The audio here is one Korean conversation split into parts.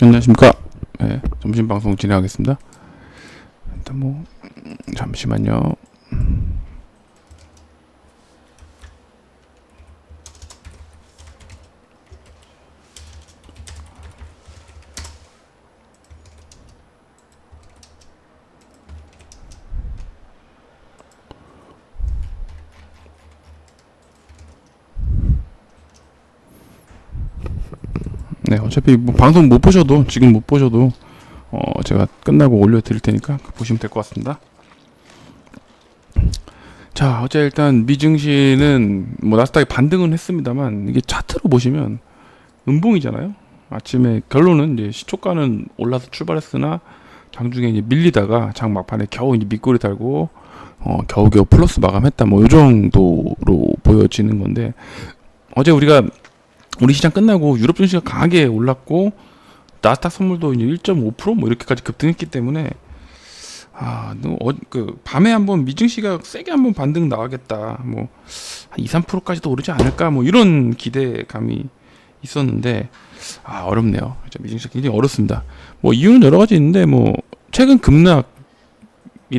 안녕하십니까. 네, 점심 방송 진행하겠습니다. 일단 잠시만요. 네, 어차피 방송 못 보셔도, 지금 못 보셔도 제가 끝나고 올려드릴 테니까 보시면 될 것 같습니다. 자, 어제 일단 미증시는 나스닥이 반등은 했습니다만, 이게 차트로 보시면 음봉이잖아요. 아침에 결론은 이제 시초가는 올라서 출발했으나 장중에 이제 밀리다가 장 막판에 겨우 이제 밑꼬리 달고 겨우겨우 플러스 마감했다, 요 정도로 보여지는 건데, 어제 우리 시장 끝나고 유럽 증시가 강하게 올랐고 나스닥 선물도 이제 1.5% 이렇게까지 급등했기 때문에 밤에 한번 미증시가 세게 한번 반등 나가겠다, 한 2, 3%까지도 오르지 않을까, 이런 기대감이 있었는데 어렵네요. 미증시가 굉장히 어렵습니다. 이유는 여러 가지 있는데 최근 급락이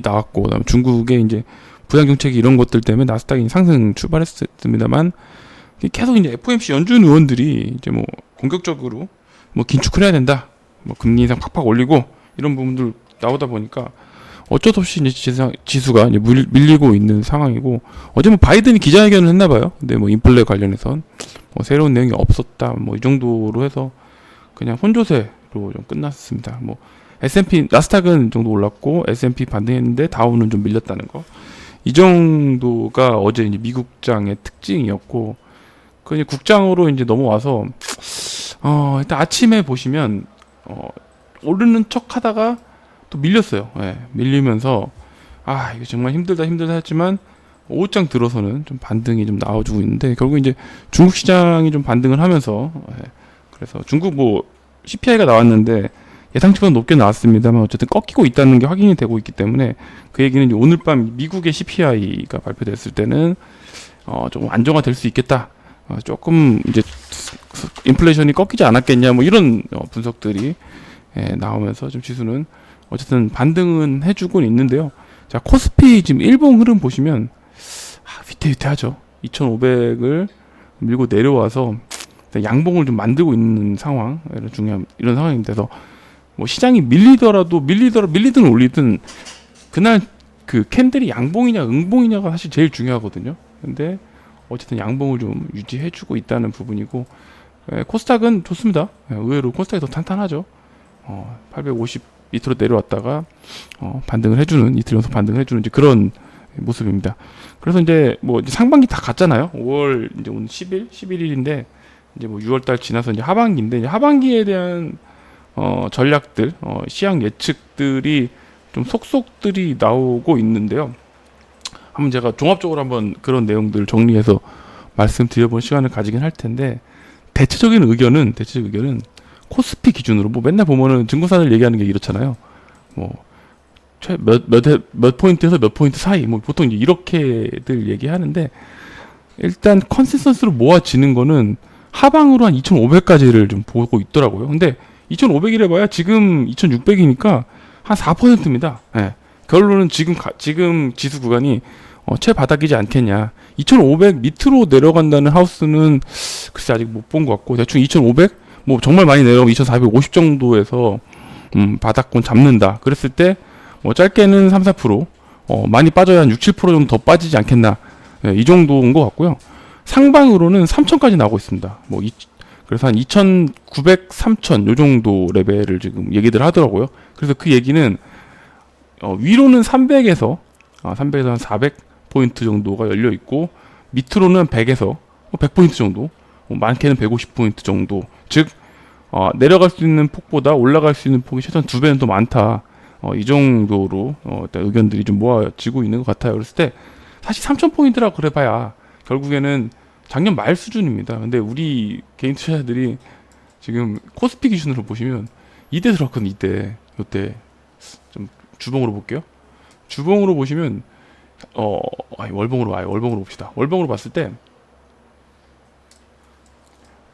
나왔고, 그다음에 중국의 이제 부양 정책이 이런 것들 때문에 나스닥이 상승 출발했습니다만, 계속 이제 FOMC 연준 의원들이 이제 공격적으로 긴축을 해야 된다, 금리 인상 팍팍 올리고 이런 부분들 나오다 보니까 어쩔 수 없이 이제 지수가 이제 밀리고 있는 상황이고, 어제 바이든이 기자회견을 했나봐요. 근데 인플레 관련해선 새로운 내용이 없었다, 이 정도로 해서 그냥 혼조세로 좀 끝났습니다. S&P 나스닥은 정도 올랐고 S&P 반등했는데 다우는 좀 밀렸다는 거, 이 정도가 어제 이제 미국장의 특징이었고, 그 이제 국장으로 이제 넘어와서 일단 아침에 보시면 오르는 척 하다가 또 밀렸어요. 예, 밀리면서 이거 정말 힘들다 했지만 오후장 들어서는 좀 반등이 좀 나와주고 있는데, 결국 이제 중국 시장이 좀 반등을 하면서, 그래서 중국 CPI가 나왔는데 예상치보다 높게 나왔습니다만 어쨌든 꺾이고 있다는 게 확인이 되고 있기 때문에, 그 얘기는 이제 오늘 밤 미국의 CPI가 발표됐을 때는 조금 안정화될 수 있겠다, 조금 이제 인플레이션이 꺾이지 않았겠냐, 이런 분석들이 나오면서 좀 지수는 어쨌든 반등은 해주고 있는데요. 자, 코스피 지금 일봉 흐름 보시면 위태위태하죠. 2,500을 밀고 내려와서 양봉을 좀 만들고 있는 상황, 이런 상황입니다. 그래서 시장이 밀리든 올리든 그날 그 캔들이 양봉이냐 응봉이냐가 사실 제일 중요하거든요. 근데 어쨌든 양봉을 좀 유지해주고 있다는 부분이고, 코스닥은 좋습니다. 의외로 코스닥이 더 탄탄하죠. 850 밑으로 내려왔다가 반등을 해주는, 이틀 연속 반등을 해주는 이제 그런 모습입니다. 그래서 이제 상반기 다 갔잖아요. 5월 이제 오늘 11일인데 이제 6월달 지나서 이제 하반기인데, 이제 하반기에 대한 전략들, 시황 예측들이 좀 속속들이 나오고 있는데요. 한번 제가 종합적으로 한번 그런 내용들을 정리해서 말씀드려본 시간을 가지긴 할 텐데, 대체적인 의견은 코스피 기준으로 맨날 보면은 증권사들 얘기하는 게 이렇잖아요. 몇 포인트에서 몇 포인트 사이, 보통 이제 이렇게들 얘기하는데, 일단 컨센서스로 모아지는 거는 하방으로 한 2,500까지를 좀 보고 있더라고요. 근데 2,500이래 봐야 지금 2,600이니까 한 4%입니다. 예. 결론은 지금 지수 구간이 최바닥이지 않겠냐. 2,500 밑으로 내려간다는 하우스는 글쎄 아직 못 본 것 같고, 대충 2,500 정말 많이 내려오면 2,450 정도에서 바닥권 잡는다 그랬을 때 짧게는 3, 4%, 많이 빠져야 한 6, 7% 정도 더 빠지지 않겠나, 이 정도인 것 같고요. 상방으로는 3,000까지 나오고 있습니다. 그래서 한 2,900, 3,000 요 정도 레벨을 지금 얘기들 하더라고요. 그래서 그 얘기는 위로는 300에서 한 400포인트 정도가 열려 있고, 밑으로는 100에서 100포인트 정도, 많게는 150포인트 정도, 즉 내려갈 수 있는 폭보다 올라갈 수 있는 폭이 최소한 2배는 더 많다, 이 정도로 의견들이 좀 모아지고 있는 것 같아요. 그랬을 때 사실 3,000포인트라고 그래봐야 결국에는 작년 말 수준입니다. 근데 우리 개인 투자자들이 지금 코스피 기준으로 보시면 이때 들었거든. 이때 좀 주봉으로 볼게요. 주봉으로 보시면 월봉으로 봅시다. 월봉으로 봤을 때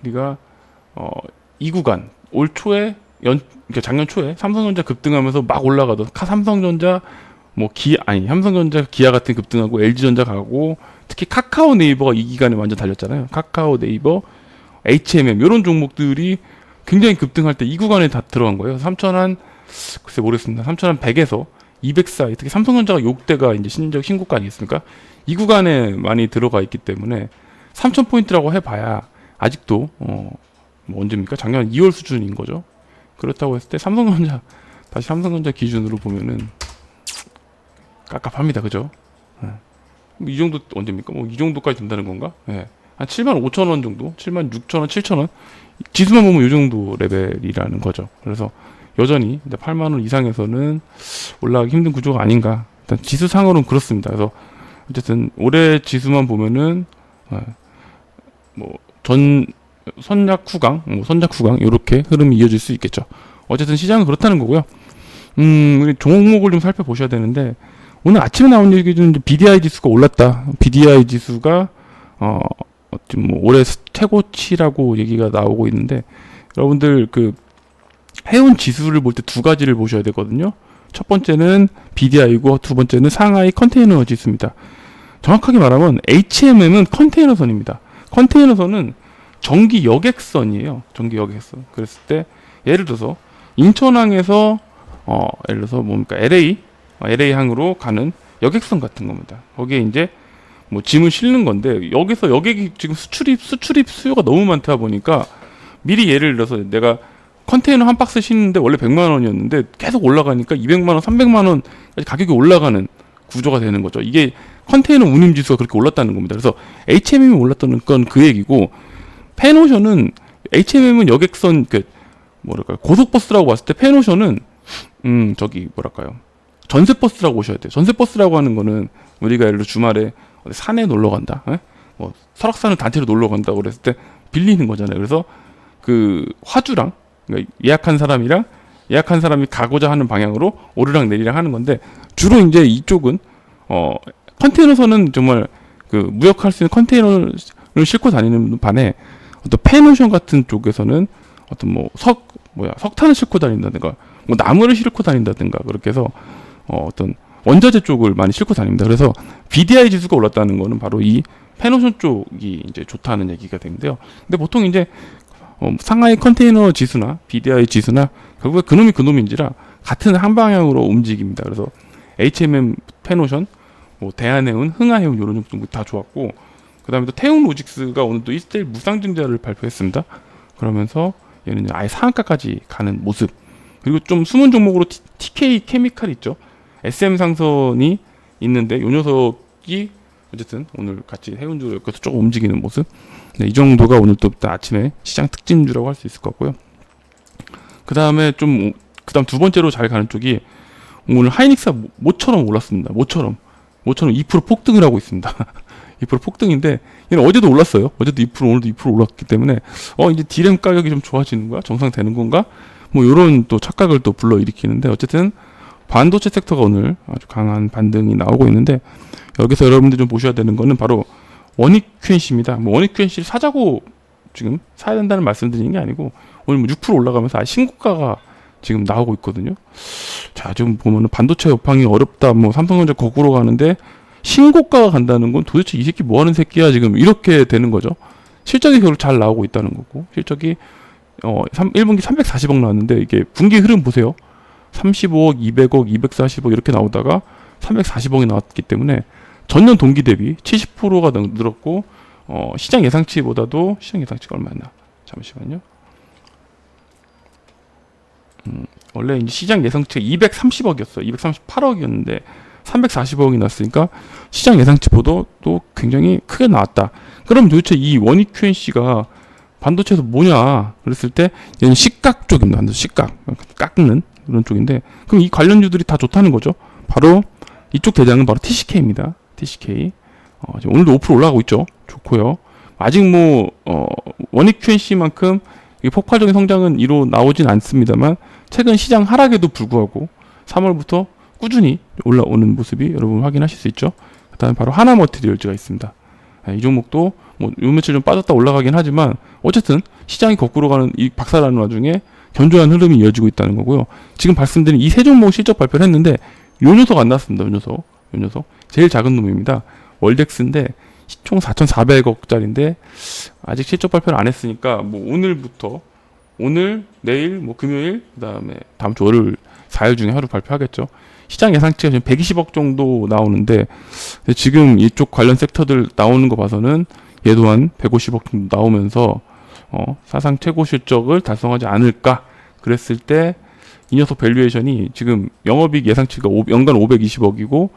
우리가 이 구간 올 초에 그러니까 작년 초에 삼성전자 급등하면서 막 올라가던 삼성전자 삼성전자 기아 같은 급등하고 LG전자 가고 특히 카카오 네이버가 이 기간에 완전 달렸잖아요. 카카오 네이버, HMM 이런 종목들이 굉장히 급등할 때 이 구간에 다 들어간 거예요. 3천 글쎄 모르겠습니다. 3,100에서 200 사이, 특히 삼성전자가 요때가 이제 신고가 아니겠습니까? 이 구간에 많이 들어가 있기 때문에 3,000포인트라고 해봐야 아직도 뭐 언제입니까? 작년 2월 수준인 거죠. 그렇다고 했을 때 다시 삼성전자 기준으로 보면은 깝깝합니다. 그죠? 이 정도 언제입니까? 뭐 이 정도까지 된다는 건가? 한 75,000원 정도? 76,000원, 7,000원? 지수만 보면 이 정도 레벨이라는 거죠. 그래서 여전히 8만원 이상에서는 올라가기 힘든 구조가 아닌가. 일단 지수상으로는 그렇습니다. 그래서 어쨌든 올해 지수만 보면은 뭐 선약 후강 이렇게 흐름이 이어질 수 있겠죠. 어쨌든 시장은 그렇다는 거고요. 우리 종목을 좀 살펴보셔야 되는데 오늘 아침에 나온 얘기 중 BDI 지수가 올랐다. BDI 지수가 지금 뭐 올해 최고치라고 얘기가 나오고 있는데 여러분들 그 해운 지수를 볼 때 두 가지를 보셔야 되거든요. 첫 번째는 BDI고 두 번째는 상하이 컨테이너 지수입니다. 정확하게 말하면 HMM은 컨테이너선입니다. 컨테이너선은 전기 여객선이에요. 전기 여객선. 그랬을 때 예를 들어서 인천항에서 예를 들어서 뭡니까 LA 항으로 가는 여객선 같은 겁니다. 거기에 이제 뭐 짐을 실는 건데 여기서 여객이 지금 수출입 수요가 너무 많다 보니까 미리 예를 들어서 내가 컨테이너 한 박스 싣는데 원래 100만 원이었는데 계속 올라가니까 200만 원, 300만 원까지 가격이 올라가는 구조가 되는 거죠. 이게 컨테이너 운임 지수가 그렇게 올랐다는 겁니다. 그래서 HMM이 올랐다는 건 그 얘기고 펜오션은 HMM은 여객선 고속버스라고 봤을 때 펜오션은 전세버스라고 보셔야 돼요. 전세버스라고 하는 거는 우리가 예를 들어 주말에 산에 놀러 간다. 뭐 설악산을 단체로 놀러 간다고 그랬을 때 빌리는 거잖아요. 그래서 그 화주랑 그러니까 예약한 사람이 가고자 하는 방향으로 오르락 내리락 하는 건데 주로 이제 이쪽은 컨테이너선은 정말 그 무역할 수 있는 컨테이너를 싣고 다니는 반에 어떤 펜오션 같은 쪽에서는 어떤 석탄을 싣고 다닌다든가 뭐 나무를 싣고 다닌다든가 그렇게 해서 어떤 원자재 쪽을 많이 싣고 다닙니다. 그래서 BDI 지수가 올랐다는 거는 바로 이 펜오션 쪽이 이제 좋다는 얘기가 되는데요. 근데 보통 이제 상하이 컨테이너 지수나 BDI 지수나 결국에 그놈이 그놈인지라 같은 한 방향으로 움직입니다. 그래서 HMM 펜오션, 뭐 대한해운, 흥하해운 이런 종목 다 좋았고 그 다음에 또 태웅로직스가 오늘 또 1대1 무상증자를 발표했습니다. 그러면서 얘는 아예 상한가까지 가는 모습. 그리고 좀 숨은 종목으로 TK 케미칼 있죠. SM 상선이 있는데 이 녀석이 어쨌든 오늘 같이 해운주로 엮여서 조금 움직이는 모습. 네, 이 정도가 오늘 또 아침에 시장 특징주라고 할 수 있을 것 같고요. 그 다음에 그다음 두 번째로 잘 가는 쪽이 오늘 하이닉스가 모처럼 올랐습니다. 모처럼 2% 폭등을 하고 있습니다. 2% 폭등인데 얘는 어제도 올랐어요. 어제도 2% 오늘도 2% 올랐기 때문에 이제 디램 가격이 좀 좋아지는 거야? 정상되는 건가? 뭐 이런 또 착각을 또 불러일으키는데 어쨌든 반도체 섹터가 오늘 아주 강한 반등이 나오고 있는데 여기서 여러분들 좀 보셔야 되는 거는 바로 원익 QNC입니다. 뭐 원익 QNC를 사자고 지금 사야 된다는 말씀드리는 게 아니고 오늘 6% 올라가면서 아예 신고가가 지금 나오고 있거든요. 자, 지금 보면은 반도체 업황이 어렵다. 뭐 삼성전자 거꾸로 가는데 신고가가 간다는 건 도대체 이 새끼 뭐 하는 새끼야 지금 이렇게 되는 거죠. 실적이 결국 잘 나오고 있다는 거고 실적이 1분기 340억 나왔는데 이게 분기 흐름 보세요. 35억, 200억, 240억 이렇게 나오다가 340억이 나왔기 때문에 전년 동기 대비 70%가 늘었고 시장 예상치가 얼마였나? 잠시만요. 원래 이제 시장 예상치가 230억이었어요. 238억이었는데 340억이 났으니까 시장 예상치보다 또 굉장히 크게 나왔다. 그럼 도대체 이 원익 QNC가 반도체에서 뭐냐 그랬을 때 얘는 식각 쪽입니다. 식각 깎는 그런 쪽인데 그럼 이 관련주들이 다 좋다는 거죠. 바로 이쪽 대장은 바로 TCK입니다. TCK 오늘도 5% 올라가고 있죠. 좋고요. 아직 원익 QNC만큼 폭발적인 성장은 이루 나오진 않습니다만 최근 시장 하락에도 불구하고 3월부터 꾸준히 올라오는 모습이 여러분 확인하실 수 있죠. 그 다음에 바로 하나머티리얼즈가 있습니다. 이 종목도 요 며칠 좀 빠졌다 올라가긴 하지만 어쨌든 시장이 거꾸로 가는 이 박살나는 와중에 견조한 흐름이 이어지고 있다는 거고요. 지금 말씀드린 이 세 종목 실적 발표를 했는데 요 녀석 안 나왔습니다. 요 녀석 제일 작은 놈입니다. 월덱스인데 총 4,400억짜리인데 아직 실적 발표를 안 했으니까 뭐 오늘 내일 뭐 금요일 그다음에 다음 주 월요일 4일 중에 하루 발표하겠죠. 시장 예상치가 지금 120억 정도 나오는데 지금 이쪽 관련 섹터들 나오는 거 봐서는 얘도 한 150억 정도 나오면서 사상 최고 실적을 달성하지 않을까 그랬을 때 이 녀석 밸류에이션이 지금 영업이익 예상치가 연간 520억이고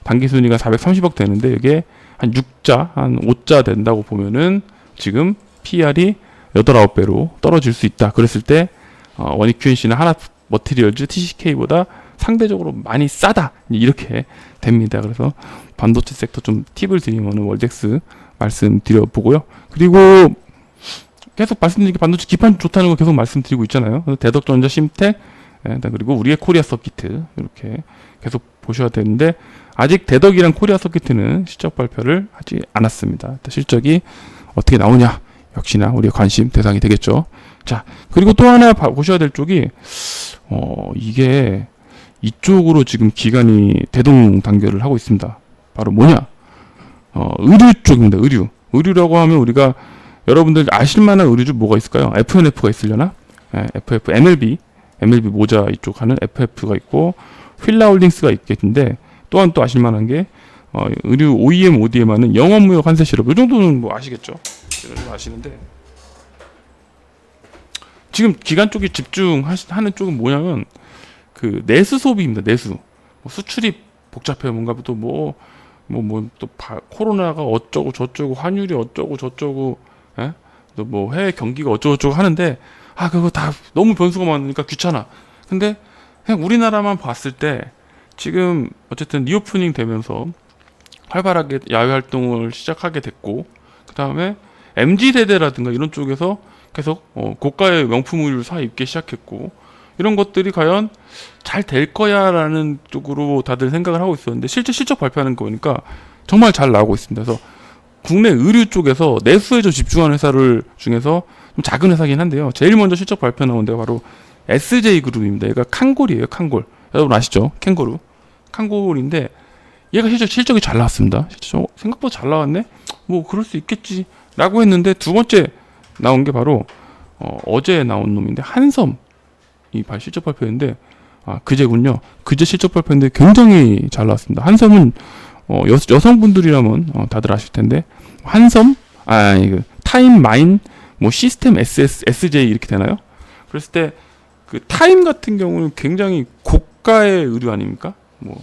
당기순위가 430억 되는데 이게 한 6자, 한 5자 된다고 보면은 지금 PER이 8, 9배로 떨어질 수 있다. 그랬을 때 원익 QNC는 하나 머티리얼즈 TCK보다 상대적으로 많이 싸다. 이렇게 됩니다. 그래서 반도체 섹터 좀 팁을 드리면 월덱스 말씀드려보고요. 그리고 계속 말씀드린 게 반도체 기판 좋다는 거 계속 말씀드리고 있잖아요. 그래서 대덕전자, 심텍, 그리고 우리의 코리아 서키트 이렇게 계속 보셔야 되는데 아직 대덕이랑 코리아 서키트는 실적 발표를 하지 않았습니다. 실적이 어떻게 나오냐 역시나 우리의 관심 대상이 되겠죠. 자, 그리고 또 하나 보셔야 될 쪽이 이게 이쪽으로 지금 기관이 대동단결을 하고 있습니다. 바로 뭐냐? 의류 쪽입니다. 의류라고 하면 우리가 여러분들 아실만한 의류주 뭐가 있을까요? FNF가 있으려나? FF, MLB 모자 이쪽 하는 FF가 있고 휠라홀딩스가 있겠는데 또한 또 아실만한 게 의류 OEM, ODM 하는 영업무역 환세 실업 이 정도는 뭐 아시겠죠? 아시는데 지금 기관 쪽이 집중하는 쪽은 뭐냐면 그 내수 소비입니다. 내수 뭐 수출이 복잡해요. 뭔가 또 코로나가 어쩌고 저쩌고 환율이 어쩌고 저쩌고 또 뭐 해외 경기가 어쩌고 저쩌고 하는데 그거 다 너무 변수가 많으니까 귀찮아. 근데 그냥 우리나라만 봤을 때 지금 어쨌든 리오프닝 되면서 활발하게 야외 활동을 시작하게 됐고 그 다음에 MZ세대라든가 이런 쪽에서 계속 고가의 명품 의류를 사 입기 시작했고 이런 것들이 과연 잘 될 거야 라는 쪽으로 다들 생각을 하고 있었는데 실제 실적 발표하는 거 보니까 정말 잘 나오고 있습니다. 그래서 국내 의류 쪽에서 내수에 좀 집중하는 회사를 중에서 좀 작은 회사긴 한데요. 제일 먼저 실적 발표 나온 데가 바로 SJ그룹입니다. 얘가 칸골이에요. 칸골. 여러분 아시죠? 캥거루. 칸골인데 얘가 실적이 잘 나왔습니다. 생각보다 잘 나왔네? 뭐 그럴 수 있겠지 라고 했는데 두 번째 나온 게 바로 어제 나온 놈인데 한섬 이 실적 발표인데 그제군요. 그제 실적 발표인데 굉장히 잘 나왔습니다. 한섬은 여성분들이라면 다들 아실 텐데 한섬 이거 타임 마인 뭐 시스템 SJ 이렇게 되나요? 그랬을 때 그 타임 같은 경우는 굉장히 고가의 의류 아닙니까? 뭐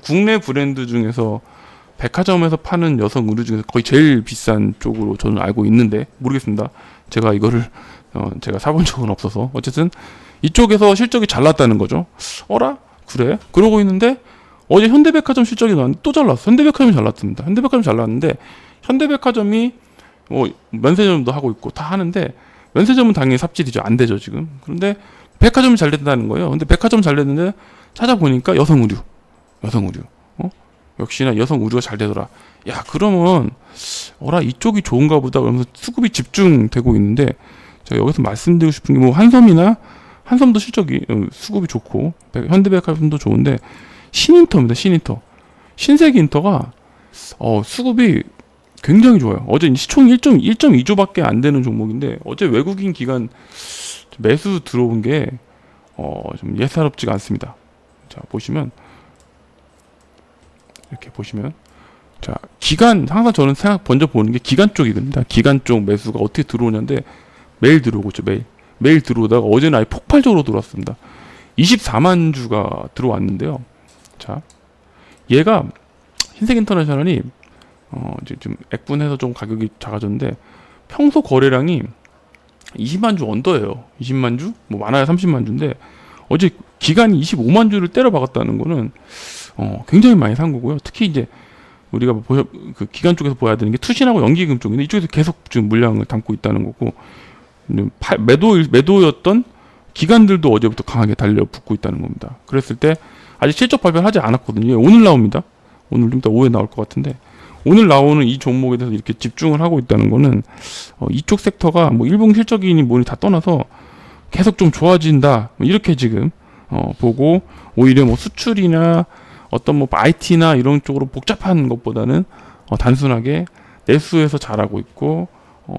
국내 브랜드 중에서 백화점에서 파는 여성 의류 중에서 거의 제일 비싼 쪽으로 저는 알고 있는데 모르겠습니다. 제가 이거를 제가 사본 적은 없어서 어쨌든 이쪽에서 실적이 잘 났다는 거죠. 어라? 그래? 그러고 있는데 어제 현대백화점 실적이 나왔는데 또 잘 났어. 현대백화점이 잘 났습니다. 현대백화점이 잘 났는데 현대백화점이 뭐 면세점도 하고 있고 다 하는데 면세점은 당연히 삽질이죠. 안 되죠 지금. 그런데 백화점이 잘 된다는 거예요. 근데 백화점 잘 됐는데 찾아보니까 여성 의류. 역시나 여성 의류가 잘 되더라. 야 그러면 이쪽이 좋은가 보다 그러면서 수급이 집중되고 있는데 제가 여기서 말씀드리고 싶은 게 뭐 한섬도 실적이 수급이 좋고 현대백화점도 좋은데 신인터입니다. 신세계인터가 수급이 굉장히 좋아요. 어제 시총 1.2조밖에 안 되는 종목인데 어제 외국인 기관 매수 들어온 게 좀 예사롭지가 않습니다. 자 보시면 이렇게 보시면 자 기관 항상 저는 먼저 보는 게 기관 쪽이거든요. 기관 쪽 매수가 어떻게 들어오냐인데 매일 들어오고 있죠. 매일 들어오다가 어제는 아예 폭발적으로 들어왔습니다. 24만 주가 들어왔는데요. 자, 얘가 흰색인터내셔널이 이제 좀 액분해서 좀 가격이 작아졌는데 평소 거래량이 20만 주 언더예요. 20만 주? 뭐 많아야 30만 주인데 어제 기간이 25만 주를 때려 박았다는 거는 굉장히 많이 산 거고요. 특히 이제 우리가 그 기간 쪽에서 보아야 되는 게 투신하고 연기금 쪽인데 이쪽에서 계속 지금 물량을 담고 있다는 거고 매도였던 기관들도 어제부터 강하게 달려붙고 있다는 겁니다. 그랬을 때 아직 실적 발표를 하지 않았거든요. 오늘 나옵니다. 오늘 좀 이따 오후에 나올 것 같은데 오늘 나오는 이 종목에 대해서 이렇게 집중을 하고 있다는 거는 이쪽 섹터가 뭐 일본 실적이니 뭐니 다 떠나서 계속 좀 좋아진다. 뭐 이렇게 지금 보고 오히려 뭐 수출이나 어떤 뭐 IT나 이런 쪽으로 복잡한 것보다는 단순하게 내수에서 잘하고 있고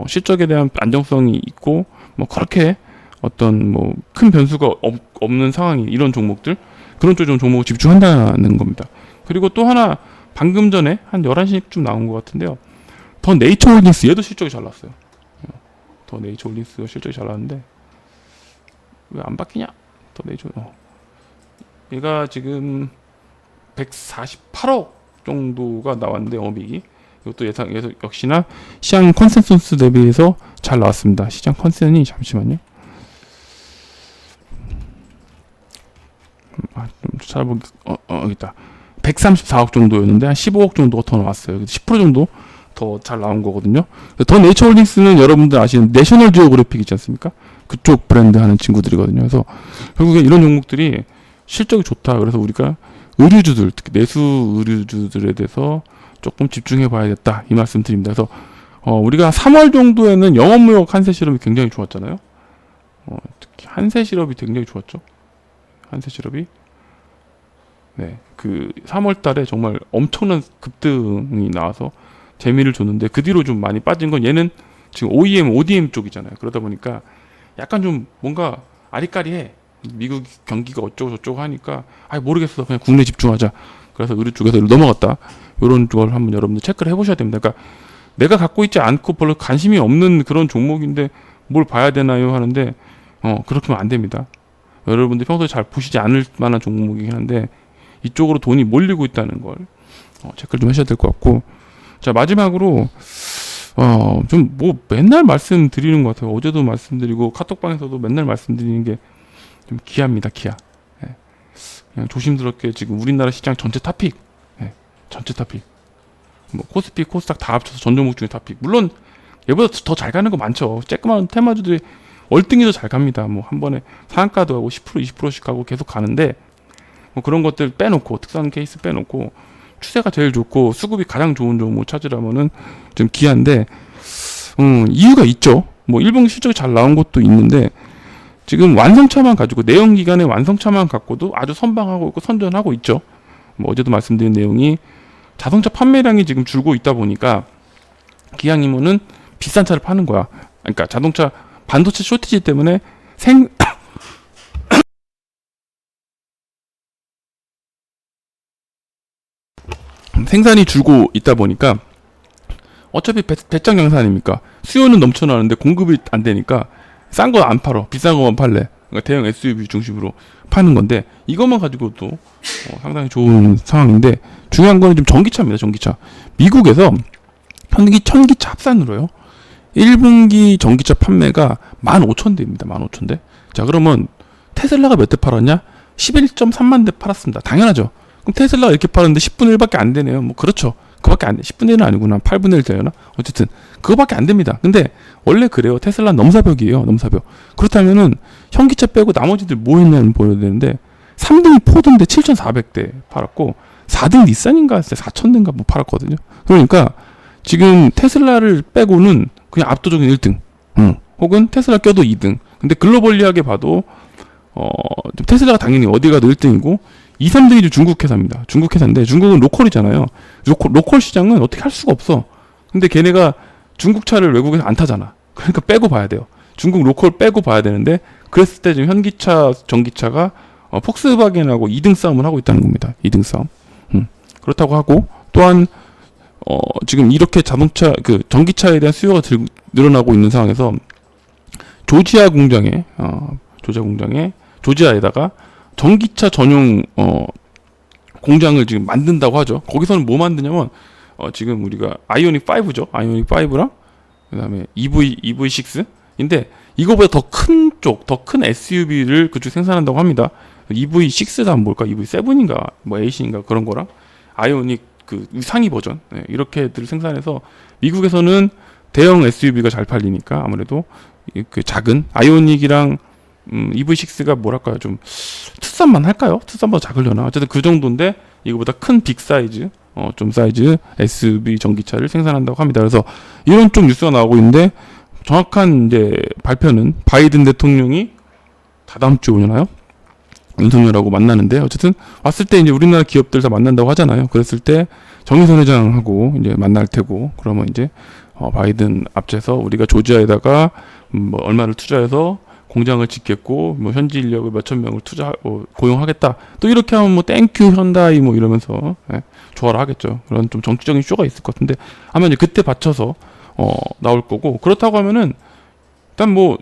실적에 대한 안정성이 있고 뭐 그렇게 어떤 뭐 큰 변수가 없는 상황이 이런 종목들 그런 쪽에 좀 종목을 집중한다는 겁니다. 그리고 또 하나 방금 전에 한 11시쯤 나온 것 같은데요. 더 네이처 홀딩스 얘도 실적이 잘 났어요. 더 네이처 홀딩스가 실적이 잘 났는데 왜 안 바뀌냐? 더 네이처 얘가 지금 148억 정도가 나왔는데 영업이익이 이것도 역시나 시장 컨센서스 대비해서 잘 나왔습니다. 시장 컨센이 잠시만요. 좀 찾아보기 여기 있다. 134억 정도였는데 한 15억 정도가 더 나왔어요. 10% 정도 더 잘 나온 거거든요. 더 네이처 홀딩스는 여러분들 아시는 내셔널 지오그래픽 있지 않습니까? 그쪽 브랜드 하는 친구들이거든요. 그래서 결국에 이런 종목들이 실적이 좋다. 그래서 우리가 의류주들, 특히 내수 의류주들에 대해서 조금 집중해 봐야겠다. 이 말씀 드립니다. 그래서 우리가 3월 정도에는 영업무역 한세 실업이 굉장히 좋았잖아요. 특히 한세 실업이 굉장히 좋았죠. 한세 실업이 네, 그 3월 달에 정말 엄청난 급등이 나와서 재미를 줬는데 그 뒤로 좀 많이 빠진 건 얘는 지금 OEM, ODM 쪽이잖아요. 그러다 보니까 약간 좀 뭔가 아리까리해. 미국 경기가 어쩌고 저쩌고 하니까 모르겠어. 그냥 국내 집중하자. 그래서 의류 쪽에서 넘어갔다. 이런 걸 한번 여러분들 체크를 해보셔야 됩니다. 그러니까 내가 갖고 있지 않고 별로 관심이 없는 그런 종목인데 뭘 봐야 되나요? 하는데 그렇게 하면 안 됩니다. 여러분들 평소에 잘 보시지 않을 만한 종목이긴 한데 이쪽으로 돈이 몰리고 있다는 걸 체크를 좀 하셔야 될 것 같고 자 마지막으로 좀 뭐 맨날 말씀드리는 것 같아요. 어제도 말씀드리고 카톡방에서도 맨날 말씀드리는 게 좀 기아입니다. 기아. 예. 그냥 조심스럽게 지금 우리나라 시장 전체 탑픽. 예. 전체 탑픽. 뭐 코스피, 코스닥 다 합쳐서 전 종목 중에 탑픽. 물론 얘보다 더 잘 가는 거 많죠. 쬐끄만 테마주들이 월등히 더 잘 갑니다. 뭐 한 번에 상한가도 하고 10% 20%씩 하고 계속 가는데 뭐 그런 것들 빼놓고 특수한 케이스 빼놓고 추세가 제일 좋고 수급이 가장 좋은 종목 찾으라면은 좀 기아인데 이유가 있죠. 뭐 1분기 실적이 잘 나온 것도 있는데 지금 완성차만 가지고 내연 기간의 완성차만 갖고도 아주 선방하고 있고 선전하고 있죠. 뭐 어제도 말씀드린 내용이 자동차 판매량이 지금 줄고 있다 보니까 기아님은 비싼 차를 파는 거야. 그러니까 자동차 반도체 쇼티지 때문에 생산이 줄고 있다 보니까 어차피 배짱 장사 아닙니까? 수요는 넘쳐나는데 공급이 안 되니까 싼 거 안 팔어. 비싼 거만 팔래. 그러니까 대형 SUV 중심으로 파는 건데 이것만 가지고도 상당히 좋은 상황인데 중요한 거는 좀 전기차입니다. 전기차. 미국에서 전기차 합산으로요. 1분기 전기차 판매가 15,000대입니다. 15,000대. 자 그러면 테슬라가 몇 대 팔았냐? 11.3만 대 팔았습니다. 당연하죠. 그럼 테슬라가 이렇게 팔았는데 10분의 1밖에 안 되네요. 뭐 그렇죠. 그밖에 안 돼. 10분의 1은 아니구나. 8분의 1 되려나? 어쨌든 그거밖에 안 됩니다. 근데 원래 그래요. 테슬라 넘사벽이에요. 넘사벽. 그렇다면은 현기차 빼고 나머지들 뭐 했냐는 보여야 되는데 3등이 포드인데 7,400대 팔았고 4등 닛산인가 4,000대인가 뭐 팔았거든요. 그러니까 지금 테슬라를 빼고는 그냥 압도적인 1등. 혹은 테슬라 껴도 2등. 근데 글로벌리하게 봐도 테슬라가 당연히 어디 가도 1등이고 2, 3등이 중국 회사입니다. 중국 회사인데 중국은 로컬이잖아요. 로컬 시장은 어떻게 할 수가 없어. 근데 걔네가 중국 차를 외국에서 안 타잖아. 그러니까 빼고 봐야 돼요. 중국 로컬 빼고 봐야 되는데 그랬을 때 지금 현기차, 전기차가 폭스바겐하고 2등 싸움을 하고 있다는 겁니다. 2등 싸움. 그렇다고 하고 또한 지금 이렇게 자동차 전기차에 대한 수요가 늘어나고 있는 상황에서 조지아 공장에 조지아에다가 전기차 전용 공장을 지금 만든다고 하죠. 거기서는 뭐 만드냐면 지금 우리가 아이오닉 5죠. 아이오닉 5랑 그다음에 EV6인데 이거보다 더 큰 SUV를 그쪽 생산한다고 합니다. EV6가 뭘까? EV7인가 뭐 8인가 그런 거랑 아이오닉 그 상위 버전 이렇게들 생산해서 미국에서는 대형 SUV가 잘 팔리니까 아무래도 그 작은 아이오닉이랑 EV6가 뭐랄까요 좀 투싼만 할까요? 투싼보다 작으려나? 어쨌든 그 정도인데 이거보다 큰 빅 사이즈 좀 사이즈 SUV 전기차를 생산한다고 합니다. 그래서 이런 좀 뉴스가 나오고 있는데 정확한 이제 발표는 바이든 대통령이 다다음 주에 오려나요? 윤석열하고 만나는데 어쨌든 왔을 때 이제 우리나라 기업들 다 만난다고 하잖아요. 그랬을 때 정의선 회장하고 이제 만날 테고 그러면 이제 바이든 앞에서 우리가 조지아에다가 뭐 얼마를 투자해서 공장을 짓겠고 뭐 현지 인력을 몇천 명을 고용하겠다. 또 이렇게 하면 뭐 땡큐 현다이 뭐 이러면서 좋아라 하겠죠. 그런 좀 정치적인 쇼가 있을 것 같은데 아마 이제 그때 받쳐서 나올 거고 그렇다고 하면은 일단 뭐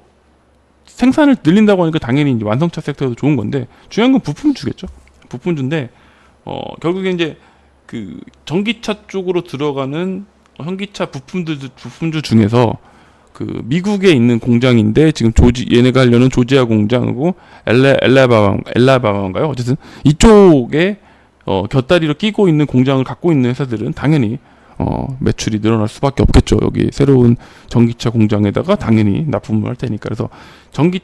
생산을 늘린다고 하니까 당연히 이제 완성차 섹터도 좋은 건데 중요한 건 부품주겠죠. 부품주인데 결국에 이제 그 전기차 쪽으로 들어가는 현기차 부품주 중에서 그 미국에 있는 공장인데 지금 얘네가 하려는 조지아 공장하고 엘라바마인가요? 어쨌든 이쪽에 곁다리로 끼고 있는 공장을 갖고 있는 회사들은 당연히 매출이 늘어날 수밖에 없겠죠. 여기 새로운 전기차 공장에다가 당연히 납품을 할 테니까. 그래서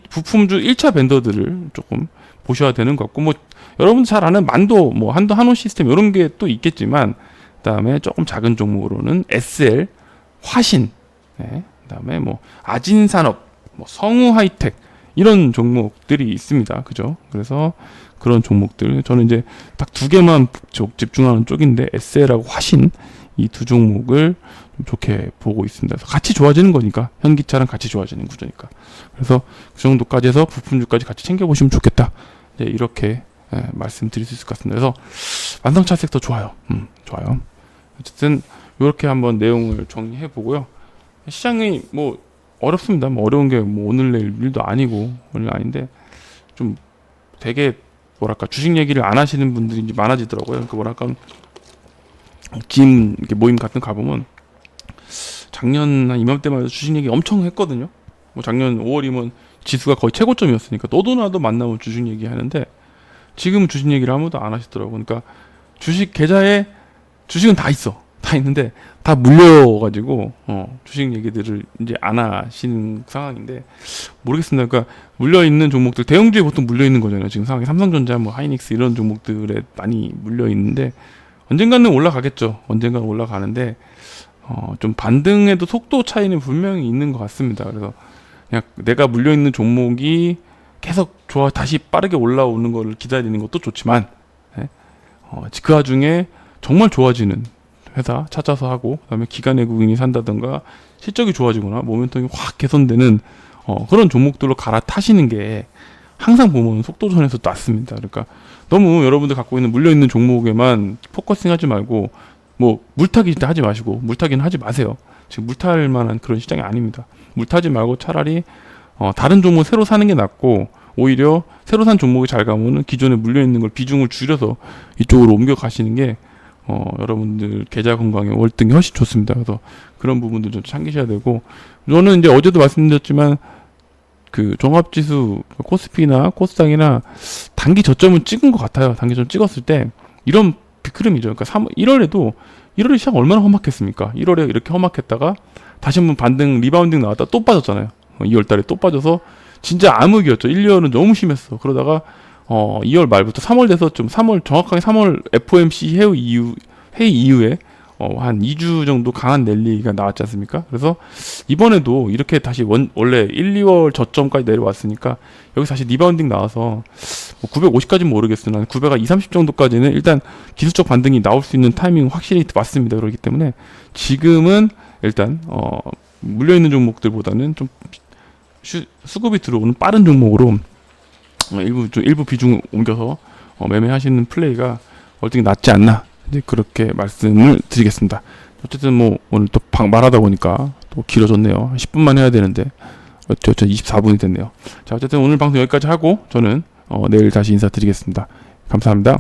부품주 1차 벤더들을 조금 보셔야 되는 것 같고, 뭐, 여러분 잘 아는 만도, 뭐, 한호 시스템, 이런 게 또 있겠지만, 그 다음에 조금 작은 종목으로는 SL, 화신, 네, 그 다음에 뭐, 아진산업, 뭐, 성우 하이텍, 이런 종목들이 있습니다. 그죠? 그래서 그런 종목들, 저는 이제 딱 두 개만 집중하는 쪽인데, SL하고 화신, 이 두 종목을 좀 좋게 보고 있습니다. 그래서 같이 좋아지는 거니까 현기차랑 같이 좋아지는 구조니까. 그래서 그 정도까지 해서 부품주까지 같이 챙겨보시면 좋겠다. 네, 이렇게 말씀드릴 수 있을 것 같습니다. 그래서 완성차 섹터 좋아요. 좋아요. 어쨌든 이렇게 한번 내용을 정리해 보고요. 시장이 뭐 어렵습니다. 뭐 어려운 게 뭐 오늘 내일 일도 아니고 오늘 아닌데 좀 되게 뭐랄까 주식 얘기를 안 하시는 분들이 이제 많아지더라고요. 그러니까 뭐랄까 김 모임 같은 거 가보면 작년 한 이맘때만 해도 주식 얘기 엄청 했거든요. 뭐 작년 5월이면 지수가 거의 최고점이었으니까 너도 나도 만나면 주식 얘기 하는데 지금 주식 얘기를 아무도 안 하시더라고요. 그러니까 주식 계좌에 주식은 다 있어. 다 있는데 다 물려가지고 주식 얘기들을 이제 안 하시는 상황인데 모르겠습니다. 그러니까 물려있는 종목들 대형주에 보통 물려있는 거잖아요. 지금 상황이 삼성전자, 뭐 하이닉스 이런 종목들에 많이 물려있는데 언젠가는 올라가겠죠. 언젠가는 올라가는데 좀 반등에도 속도 차이는 분명히 있는 것 같습니다. 그래서 그냥 내가 물려있는 종목이 계속 다시 빠르게 올라오는 거를 기다리는 것도 좋지만 그 와중에 정말 좋아지는 회사 찾아서 하고 그다음에 기관 외국인이 산다든가 실적이 좋아지거나 모멘텀이 확 개선되는 그런 종목들로 갈아타시는 게 항상 보면 속도전에서 낫습니다. 그러니까 너무 여러분들 갖고 있는 물려있는 종목에만 포커싱 하지 말고 뭐 물타기 하지 마시고 물타기는 하지 마세요. 지금 물탈 만한 그런 시장이 아닙니다. 물타지 말고 차라리 다른 종목 새로 사는 게 낫고 오히려 새로 산 종목이 잘 가면은 기존에 물려있는 걸 비중을 줄여서 이쪽으로 옮겨 가시는 게 여러분들 계좌 건강에 월등히 훨씬 좋습니다. 그래서 그런 부분들 좀 챙기셔야 되고 저는 이제 어제도 말씀드렸지만 그 종합지수 코스피나 코스닥이나 단기 저점을 찍은 것 같아요. 단기 저점 찍었을 때 이런 비크름이죠. 그러니까 1월에 시장 얼마나 험악했습니까? 1월에 이렇게 험악했다가 다시 한번 반등 리바운딩 나왔다 또 빠졌잖아요. 2월달에 또 빠져서 진짜 암흑이었죠. 1, 2월은 너무 심했어. 그러다가 2월 말부터 3월 돼서 좀 정확하게 3월 FOMC 회의 이후에 한 2주 정도 강한 랠리가 나왔지 않습니까? 그래서 이번에도 이렇게 다시 원래 1, 2월 저점까지 내려왔으니까 여기서 다시 리바운딩 나와서 950까지는 모르겠으나 900가 2, 30 정도까지는 일단 기술적 반등이 나올 수 있는 타이밍은 확실히 맞습니다. 그렇기 때문에 지금은 일단 물려있는 종목들보다는 좀 수급이 들어오는 빠른 종목으로 일부 비중을 옮겨서 매매하시는 플레이가 월등히 낫지 않나 이제 그렇게 말씀을 드리겠습니다. 어쨌든 뭐 오늘 또 말하다 보니까 또 길어졌네요. 10분만 해야 되는데 어쨌든 24분이 됐네요. 자, 어쨌든 오늘 방송 여기까지 하고 저는 내일 다시 인사드리겠습니다. 감사합니다.